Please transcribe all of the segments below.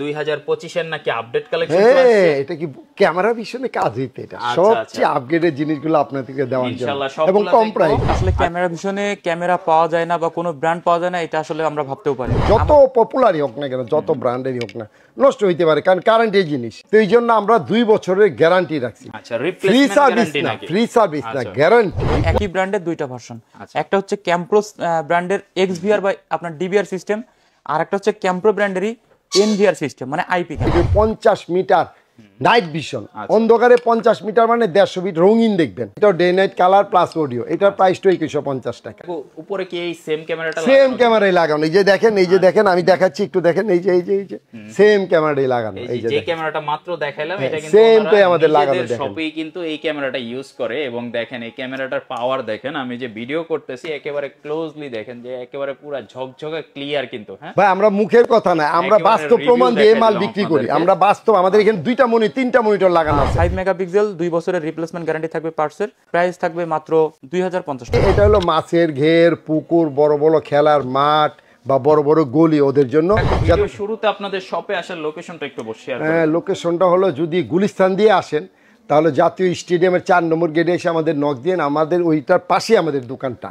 2025 এর নাকি update collection আছে। এটা কি ক্যামেরা ভিশনে কাজ হইতে, এটা সবচেয়ে আপগ্রেডেড জিনিসগুলো আপনাদেরকে দেওয়ার জন্য এবং কম প্রাইস। আসলে ক্যামেরা ভিশনে ক্যামেরা পাওয়া যায় না বা কোনো ব্র্যান্ড পাওয়া যায় না, এটা আসলে আমরা ভাবতেও পারি। যত পপুলারই হোক না কেন, যত ব্র্যান্ডেরই হোক না, নষ্ট হইতে পারে, কারণ কারেন্ট এই জিনিস। তো এই জন্য আমরা 2 বছরের গ্যারান্টি রাখছি। আচ্ছা, রিপ্লেসমেন্ট গ্যারান্টি না, নাকি? ফ্রি সার্ভিস না, গ্যারান্টি। একই ব্র্যান্ডের দুইটা ভার্সন, একটা হচ্ছে ক্যাম্প্রো ব্র্যান্ডের XVR বা আপনার DVR সিস্টেম, আর একটা হচ্ছে ক্যাম্প্রো ব্র্যান্ডেরই NVR সিস্টেম, মানে IP। 50 মিটার নাইট ভিশন, অন্ধকারে 50 মিটার মানে 150 ফিট রঙিন দেখবেন। এটা day night colour plus audio, এটার প্রাইস তো 2150 টাকা। উপরে কি এই সেম ক্যামেরাটা সেম ক্যামেরাই লাগানো, এই যে দেখেন, এই যে দেখেন, আমি দেখাচ্ছি একটু দেখেন, এই যে সেম ক্যামেরাই লাগানো। এই যে ক্যামেরাটা মাত্র দেখাইলাম, এটা কিন্তু সেম তো আমাদের লাগানো। দেখেন সবই কিন্তু এই ক্যামেরাটা ইউজ করে, এবং দেখেন এই ক্যামেরাটার পাওয়ার দেখেন। আমি যে ভিডিও করতেছি একেবারে ক্লোজলি দেখেন যে একেবারে পুরো ঝকঝকে ক্লিয়ার কিন্তু। হ্যাঁ ভাই, আমরা মুখের কথা না, আমরা বাস্তব প্রমাণ দিয়ে মাল বিক্রি করি। আমরা বাস্তব, আমাদের এখানে 3টা মনিটর লাগানো আছে। 5 মেগাপিক্সেল, 2 বছরের রিপ্লেসমেন্ট গ্যারান্টি থাকবে পার্টসের। প্রাইস থাকবে মাত্র 2050 টাকা। এটা হলো মাছের ঘের, পুকুর, বড় বড় খেলার মাঠ বা বড় বড় গলি, ওদের জন্য। শুরুতে আপনাদের শপে আসার লোকেশনটা একটু শেয়ার করুন। হ্যাঁ, লোকেশনটা হলো, যদি গুলিস্তান দিয়ে আসেন তাহলে জাতীয় স্টেডিয়ামের 4 নম্বর গেটে এসে আমাদের নক দিয়ে, আমাদের ওইটার পাশে আমাদের দোকানটা,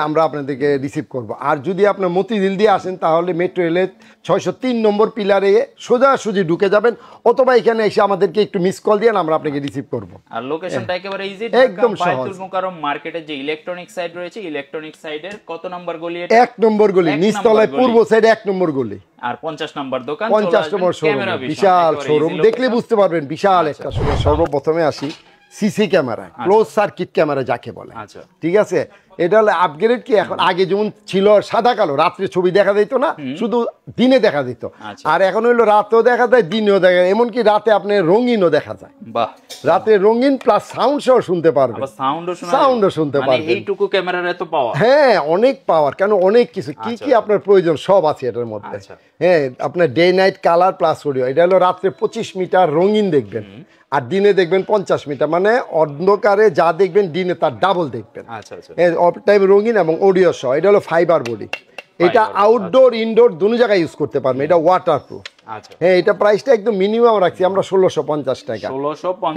আমরা আপনাদেরকে রিসিভ করব। আর যদি আপনার মতিঝিল দিয়ে আসেন তাহলে মেট্রো রেলের 603 নম্বর পিলারে সোজাসুজি ঢুকে যাবেন, অথবা এখানে এসে আমাদেরকে একটু মিস কল দিয়ে আমরা আপনাকে রিসিভ করব। আর লোকেশনটা একেবারে ইজি, একদম সহজ। বাইতুল মুকাররম মার্কেটের যে ইলেকট্রনিক সাইড রয়েছে, ইলেকট্রনিক সাইডের কত নম্বর গলি এটা? 1 নম্বর গলি, নিচতলায় পূর্ব সাইডে 1 নম্বর গলি। আর 50 নম্বর দোকান, 50 নম্বর শোরুম, বিশাল শোরুম, দেখলে বুঝতে পারবেন বিশাল একটা শোরুম। সর্বপ্রথমে আসি CC camera, close circuit camera যাকে বলে। ঠিক আছে, এটা হলো আপগ্রেড। কি এখন, আগে যেমন ছিল সাদা কালো, রাত্রে ছবি দেখা যেত না, শুধু দিনে দেখা যেত। আর এখন হইলো রাতেও দেখা যায়, দিনেও দেখা যায়, এমনকি রাতে আপনি রঙিনও দেখা যায়। বাহ, রাতে রঙিন প্লাস সাউন্ড সহ শুনতে পারবেন, সাউন্ডও শুনতে পারবেন। এইটুকু ক্যামেরার এত পাওয়ার? হ্যাঁ, অনেক পাওয়ার, কেন অনেক কিছু, কি কি আপনার প্রয়োজন সব আছে এটার মধ্যে। হ্যাঁ, আপনার day night colour plus audio. এটা হলো রাত্রে 25 মিটার রঙিন দেখবেন, আর দিনে দেখবেন 50 মিটার, মানে অন্ধকারে যা দেখবেন দিনে তার ডাবল দেখবেন। অফ টাইম রঙিন এবং অডিও সহ। এটা হলো ফাইবার বডি, এটা আউটডোর ইনডোর দুনো জায়গায় ইউজ করতে পারবেন। এটা ওয়াটারপ্রুফ। হ্যাঁ, এটা প্রাইসটা একদম মিনিমাম রাখছি আমরা 1650 টাকা।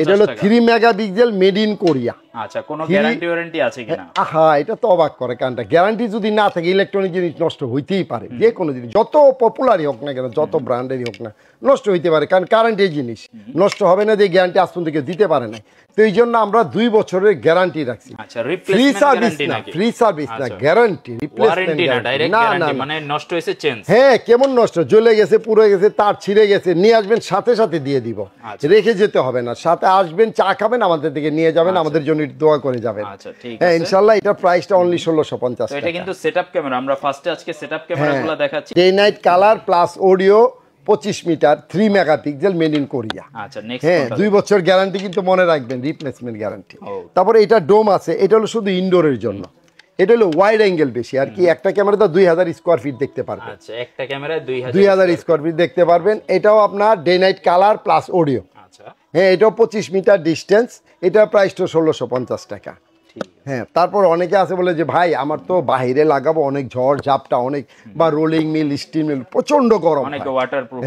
এটা হলো 3 মেগাপিক্সেল, মেড ইন কোরিয়া। আচ্ছা, কোনো গ্যারান্টি ওয়ারেন্টি আছে কিনা? হ্যাঁ, এটা তো অবাক করে, কারণটা গ্যারান্টি যদি না থাকে, ইলেকট্রনিক জিনিস নষ্ট হইতেই পারে। যে কোনো জিনিস যত পপুলারই হোক না কেন, যত ব্র্যান্ডেরই হোক না, নষ্ট হইতে পারে, কারণ কারেন্ট এই জিনিস নষ্ট হবে না, যে গ্যারান্টি আজ পর্যন্ত কেউ দিতে পারে না। তো এই জন্য আমরা 2 বছরের গ্যারান্টি রাখছি। আচ্ছা, ফ্রি সার্ভিস না, ফ্রি সার্ভিস না, গ্যারান্টি। রিপ্লেসমেন্ট না, ডাইরেক্ট গ্যারান্টি, মানে নষ্ট হয়েছে চেঞ্জ। হ্যাঁ, কেমন নষ্ট, জ্বলে গেছে, পুড়ে গেছে, তার ছিঁড়ে গেছে, নিয়ে আসবেন, সাথে সাথে দিয়ে দিব, রেখে যেতে হবে না। সাথে আসবেন, চা খাবেন, আমাদের থেকে নিয়ে যাবেন, আমাদের জন্য দোয়া করে যাবেন। হ্যাঁ, ইনশাআল্লাহ। এটা প্রাইসটা অনলি 1650 টাকা। এটা কিন্তু সেটআপ ক্যামেরা, আমরা ফার্স্টে আজকে সেটআপ ক্যামেরাগুলো দেখাচ্ছি। Day night colour plus audio, 25 metre, 3 megapixel, made in Korea. আচ্ছা, নেক্সট। হ্যাঁ, 2 বছর গ্যারান্টি, কিন্তু মনে রাখবেন রিপ্লেসমেন্ট গ্যারান্টি। তারপরে এটা ডোম আছে, এটা হলো শুধু ইনডোরের জন্য। এটা হলো ওয়াইড অ্যাঙ্গেল বেশি, আর কি একটা ক্যামেরাতে 2000 স্কয়ার ফিট দেখতে পারবেন। আচ্ছা, একটা ক্যামেরায় 2000 স্কয়ার ফিট দেখতে পারবেন। এটাও আপনার day night colour plus audio. আচ্ছা, হ্যাঁ, এটাও 25 মিটার ডিস্টেন্স। এটা প্রাইসটা 1650 টাকা। হ্যাঁ, তারপর অনেকে আছে বলে যে ভাই আমার তো বাইরে লাগাবো, অনেক ঝড় ঝাপটা, অনেক বা রোলিং মিল, স্টিল মিল, প্রচন্ড গরম।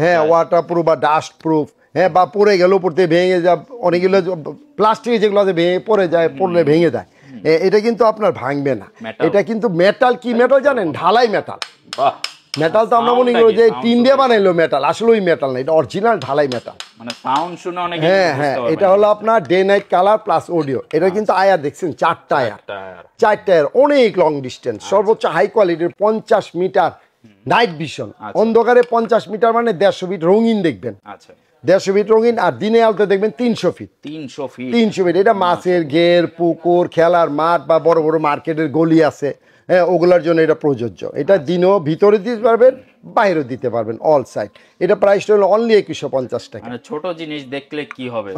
হ্যাঁ, ওয়াটারপ্রুফ বা ডাস্ট প্রুফ। হ্যাঁ, বা পড়ে গেল, পড়তে ভেঙে যায়, অনেকগুলো প্লাস্টিক যেগুলো আছে ভেঙে পড়ে যায়, পড়লে ভেঙে যায়। এটা কিন্তু আপনার ভাঙবে না। এটা কিন্তু মেটাল। কি মেটাল জানেন? ঢালাই মেটাল। মেটাল তো আমরা মনে করি যে টিন দিয়ে বানাইলো মেটাল, আসলে ওই মেটাল না, এটা অরিজিনাল ঢালাই মেটাল। মানে সাউন্ড শুনে অনেক। হ্যাঁ হ্যাঁ, এটা হলো আপনার day night colour plus audio. এটা কিন্তু আয়ার দেখছেন, 4টা আয়ার, 4টা আয়ার, অনেক লং ডিস্টেন্স, সর্বোচ্চ হাই কোয়ালিটির 50 মিটার নাইট ভিশন। অন্ধকারে 50 মিটার মানে 150 ফিট রঙিন দেখবেন। আচ্ছা, 150 ফিট রঙিন, আর দিনে আলোতে দেখবেন 300 ফিট। 300 ফিট। এটা মাছের ঘের, পুকুর, খেলার মাঠ বা বড় বড় মার্কেটের গলি আছে, হ্যাঁ, ওগুলোর জন্য এটা প্রযোজ্য। এটা দিনও ভিতরে দিতে পারবেন, বাইরেও দিতে পারবেন, অল সাইড। এটা প্রাইসটা হলো অনলি 2150 টাকা। মানে ছোট জিনিস দেখলে কি হবে,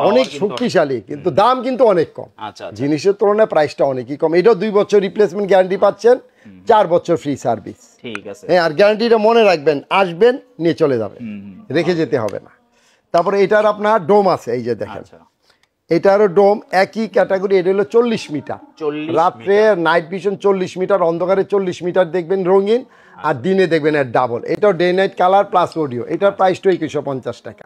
অনেক শক্তিশালী, কিন্তু দাম কিন্তু অনেক কম। আচ্ছা, জিনিসের তুলনায় প্রাইসটা অনেকই কম। এটা 2 বছর রিপ্লেসমেন্ট গ্যারান্টি পাচ্ছেন, 4 বছর ফ্রি সার্ভিস। ঠিক আছে। হ্যাঁ, আর গ্যারান্টিটা মনে রাখবেন, আসবেন, নিয়ে চলে যাবেন, রেখে যেতে হবে না। তারপরে এটার আপনার ডোম আছে, এই যে দেখেন, এটারও ডোম একই ক্যাটাগরি। এটা হলো 40 মিটার, রাত্রে নাইট ভিশন 40 মিটার, অন্ধকারে 40 মিটার দেখবেন রঙিন, আর দিনে দেখবেন এর ডাবল। এটাও day night colour plus audio, এটার প্রাইসটা 2150 টাকা।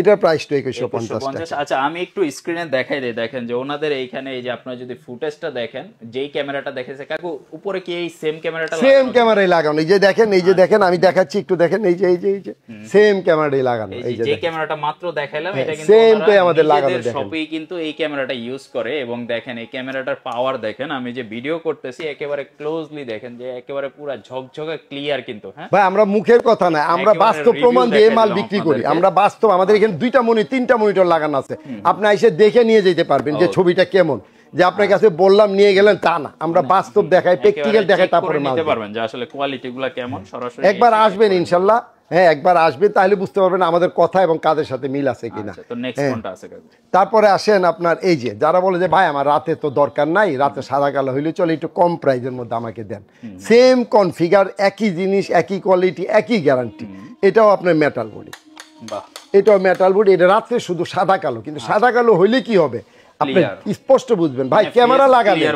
এটার প্রাইসটা 2150 টাকা। আচ্ছা আমি একটু স্ক্রিনে দেখাই দিই, দেখেন যে ওনাদের এইখানে এই যে আপনারা যদি ফুটেজটা দেখেন, যেই ক্যামেরাটা দেখেছে কাকু উপরে কি এই সেম ক্যামেরাটা সেম ক্যামেরাই লাগানো, এই যে দেখেন, এই যে দেখেন, আমি দেখাচ্ছি একটু দেখেন, এই যে সেম ক্যামেরাই লাগানো, এই যে ক্যামেরাটা মাত্র দেখাইলাম, এটা কিন্তু সেমটাই আমাদের লাগানো। দেখেন সবই কিন্তু এই ক্যামেরাটা ইউজ করে এবং দেখেন এই ক্যামেরাটার পাওয়ার দেখেন, আমি যে ভিডিও করতেছি একেবারে ক্লোজলি দেখেন যে একেবারে পুরো ঝকঝকে ক্লিয়ার কিন্তু। হ্যাঁ ভাই আমরা মুখের কথা না, আমরা বাস্তব প্রমাণ দিয়ে মাল বিক্রি করি। আমরা বাস্তব, আমাদের এখানে 2টা মনিটর 3টা মনিটর লাগানো আছে, আপনি এসে দেখে নিয়ে যেতে পারবেন যে ছবিটা কেমন। যে আপনার কাছে বললাম নিয়ে গেলেন তা না, আমরা বাস্তব দেখাই, প্র্যাকটিক্যাল দেখাই, তারপরে মাল নিতে পারবেন যে আসলে কোয়ালিটিগুলো কেমন। সরাসরি একবার আসবেন ইনশাআল্লাহ, হ্যাঁ একবার আসবেন, তাহলে বুঝতে পারবেন আমাদের কথা এবং কাজের সাথে মিল আছে কিনা। তো নেক্সট কোনটা আছে কাকু? তারপরে আসেন আপনার এই যে যারা বলে যে ভাই আমার রাতে তো দরকার নাই, রাতে সাদা কালো হইলে চলে, একটু কম প্রাইজের মধ্যে আমাকে দেন, সেম কনফিগার, একই জিনিস, একই কোয়ালিটি, একই গ্যারান্টি। এটাও আপনার মেটাল বডি, বাহ, এটাও মেটাল বডি। এটা রাত্রে শুধু সাদা কালো, কিন্তু সাদা কালো হইলে কি হবে আপনি স্পষ্ট বুঝবেন। ভাই ক্যামেরা লাগালেন,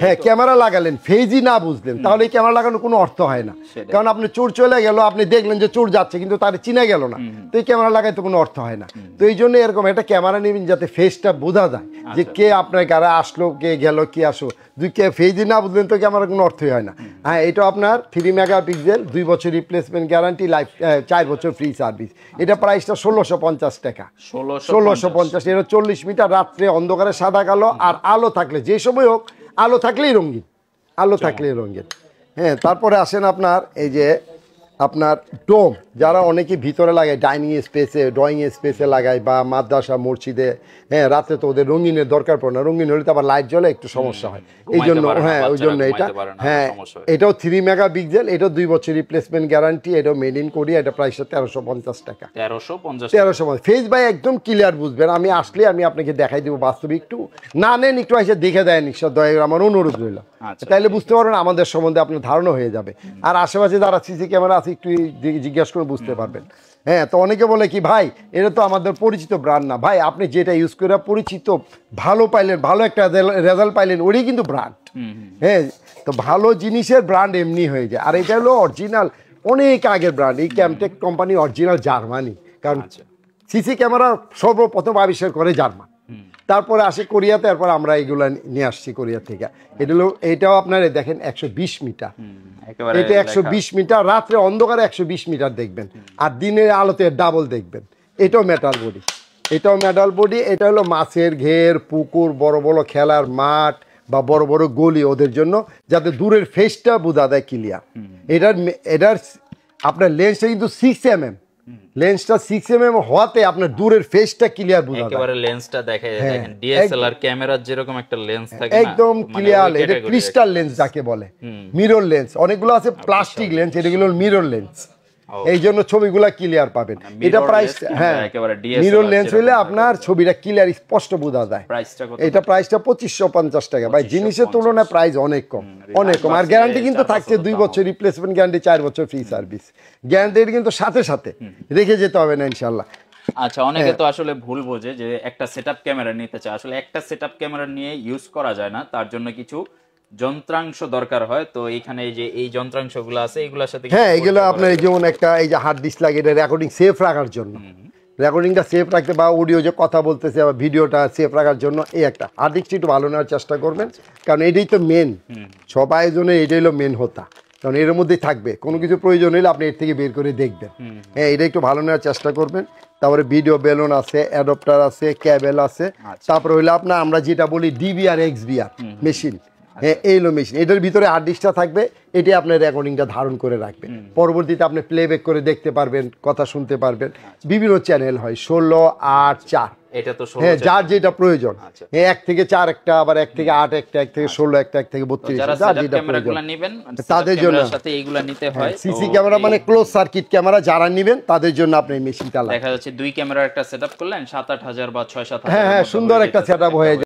হ্যাঁ ক্যামেরা লাগালেন, ফেজই না বুঝলেন, তাহলে এই ক্যামেরা লাগানোর কোনো অর্থ হয় না। কারণ আপনি চোর চলে গেল, আপনি দেখলেন যে চোর যাচ্ছে কিন্তু তার চিনা গেল না, তো এই ক্যামেরা লাগাইতে কোনো অর্থ হয় না। তো এই জন্য এরকম একটা ক্যামেরা নেবেন যাতে ফেসটা বোঝা যায় যে কে আপনার গাড়ি আসলো, কে গেল, কি আসলো। ফেজই না বুঝলেন তো ক্যামেরার কোনো অর্থই হয় না। হ্যাঁ এটা আপনার 3 মেগাপিক্সেল, 2 বছর রিপ্লেসমেন্ট গ্যারান্টি, লাইফ 4 বছর ফ্রি সার্ভিস। এটা প্রাইসটা 1650 টাকা। 1650। এটা 40 মিটার, রাত্রে অন্ধকারে সাদা কালো, আর আলো থাকলে যে সময় হোক, আলো থাকলেই রঙিন, আলো থাকলেই রঙিন। হ্যাঁ তারপরে আসেন আপনার এই যে আপনার ডোম, যারা অনেকে ভিতরে লাগায়, ডাইনিং স্পেসে, ড্রয়িং স্পেসে লাগায়, বা মাদ্রাসা মসজিদে। হ্যাঁ রাতে তো ওদের রঙিনের দরকার পড়ে না, রঙিন হলে তো আবার লাইট জ্বলে, একটু সমস্যা হয়, এই জন্য। হ্যাঁ ওই জন্য এটা, হ্যাঁ এটাও 3 মেগাপিক্সেল, এটাও 2 বছর রিপ্লেসমেন্ট গ্যারান্টি, এটাও মেড ইন কোরিয়া। এটা প্রাইসটা 1350 টাকা। 1350। ফেস ভাই একদম ক্লিয়ার বুঝবেন, আমি আসলে আমি আপনাকে দেখাই দেবো বাস্তবিক। একটু না নেন, একটু এসে দেখে দেয় নিশ্চয়, দয়া করে আমার অনুরোধ রইল, তাইলে বুঝতে পারবেন আমাদের সম্বন্ধে আপনার ধারণা হয়ে যাবে। আর আশেপাশে যারা সিসি ক্যামেরা আছে একটু জিজ্ঞাসা করে বুঝতে পারবেন। হ্যাঁ তো অনেকে বলে কি ভাই এটা তো আমাদের পরিচিত ব্র্যান্ড না। ভাই আপনি যেটা ইউজ করে পরিচিত, ভালো পাইলেন, ভালো একটা রেজাল্ট পাইলেন, ওটাই কিন্তু ব্র্যান্ড। হ্যাঁ তো ভালো জিনিসের ব্র্যান্ড এমনি হয়ে যায়। আর এটা হলো অরিজিনাল, অনেক আগের ব্র্যান্ড। এই ক্যামটেক কোম্পানি অরিজিনাল জার্মানি, কারণ সিসি ক্যামেরা সর্বপ্রথম আবিষ্কার করে জার্মান, তারপরে আসে কোরিয়াতে, তারপর আমরা এগুলো নিয়ে আসছি কোরিয়া থেকে। এটা হলো, এটাও আপনার দেখেন 120 মিটার, এটা 120 মিটার, রাত্রে অন্ধকারে 120 মিটার দেখবেন, আর দিনের আলোতে ডাবল দেখবেন। এটাও মেটাল বডি, এটাও মেটাল বডি। এটা হলো মাছের ঘের, পুকুর, বড় বড় খেলার মাঠ বা বড় বড় গলি, ওদের জন্য যাতে দূরের ফেসটা বোঝা যায় ক্লিয়ার। এটার আপনার লেন্সটা কিন্তু 6mm, লেন্সটা 6mm হওয়াতে আপনার দূরের ফেসটা ক্লিয়ার বোঝা যায়। একেবারে লেন্সটা দেখা যায়, দেখেন ডিএসএলআর ক্যামেরার যেরকম একটা লেন্স থাকে না, একদম ক্লিয়ার। এটা ক্রিস্টাল লেন্স যাকে বলে, মিরর লেন্স। অনেকগুলো আছে প্লাস্টিক লেন্স, এগুলো মিরর লেন্স, এই জন্য ছবিগুলা ক্লিয়ার পাবেন। এটা প্রাইস, হ্যাঁ মিরর লেন্স হইলে আপনার ছবিটা ক্লিয়ার স্পষ্ট বোঝা যায়। এটা প্রাইসটা 2550 টাকা। ভাই জিনিসের তুলনায় প্রাইস অনেক কম, অনেক কম। আর গ্যারান্টি কিন্তু থাকছে 2 বছর রিপ্লেসমেন্ট গ্যারান্টি, 4 বছর ফ্রি সার্ভিস গ্যারান্টি কিন্তু সাথে সাথে রেখে যেতে হবে না ইনশাল্লাহ। আচ্ছা অনেকে তো আসলে ভুল বোঝে যে একটা সেটআপ ক্যামেরা নিতে চায়, আসলে একটা সেটআপ ক্যামেরা নিয়ে ইউজ করা যায় না, তার জন্য কিছু যন্ত্রাংশ দরকার হয়। তো এইখানে এই যে এই যন্ত্রাংশগুলো আছে, এগুলোর সাথে হ্যাঁ এগুলো আপনার এই যেমন একটা এই যে হার্ড ডিস্ক লাগে, এটা রেকর্ডিং সেফ রাখার জন্য, রেকর্ডিংটা সেফ রাখতে, বা অডিও যে কথা বলতেছে বা ভিডিওটা সেফ রাখার জন্য এই একটা হার্ড ডিস্কটা একটু ভালো নেওয়ার চেষ্টা করবেন, কারণ এটাই তো মেন, সব আয়োজনে এটাই হলো মেন হোতা, কারণ এর মধ্যেই থাকবে। কোনো কিছু প্রয়োজন হলে আপনি এর থেকে বের করে দেখবেন। হ্যাঁ এটা একটু ভালো নেওয়ার চেষ্টা করবেন। তারপরে ভিডিও বেলুন আছে, অ্যাডপ্টার আছে, ক্যাবেল আছে। তারপরে হইলে আপনার আমরা যেটা বলি ডিবিআর এক্সবিআর মেশিন, হ্যাঁ এই হলো মেশিন। এটার ভিতরে হার্ড ডিস্কটা থাকবে, এটি আপনার রেকর্ডিংটা ধারণ করে রাখবেন। পরবর্তীতে আপনি প্লেব্যাক করে দেখতে পারবেন, কথা শুনতে পারবেন। বিভিন্ন চ্যানেল হয় 16, 8, 4, এটা তো হ্যাঁ যার যেটা প্রয়োজন। 1 থেকে 4 একটা, আবার 1 থেকে 8 একটা, 1 থেকে 16 একটা, 1 থেকে 32, যার যেটা প্রয়োজন তাদের জন্য এইগুলা নিতে হয়। সিসি ক্যামেরা মানে ক্লোজ সার্কিট ক্যামেরা যারা নেবেন তাদের জন্য আপনি এই মেশিনটা দেখা যাচ্ছে 2 ক্যামেরার একটা সেটআপ করলেন 7-8 হাজার বা 6-7 হাজার, হ্যাঁ হ্যাঁ সুন্দর একটা সেটআপ হয়ে যায়।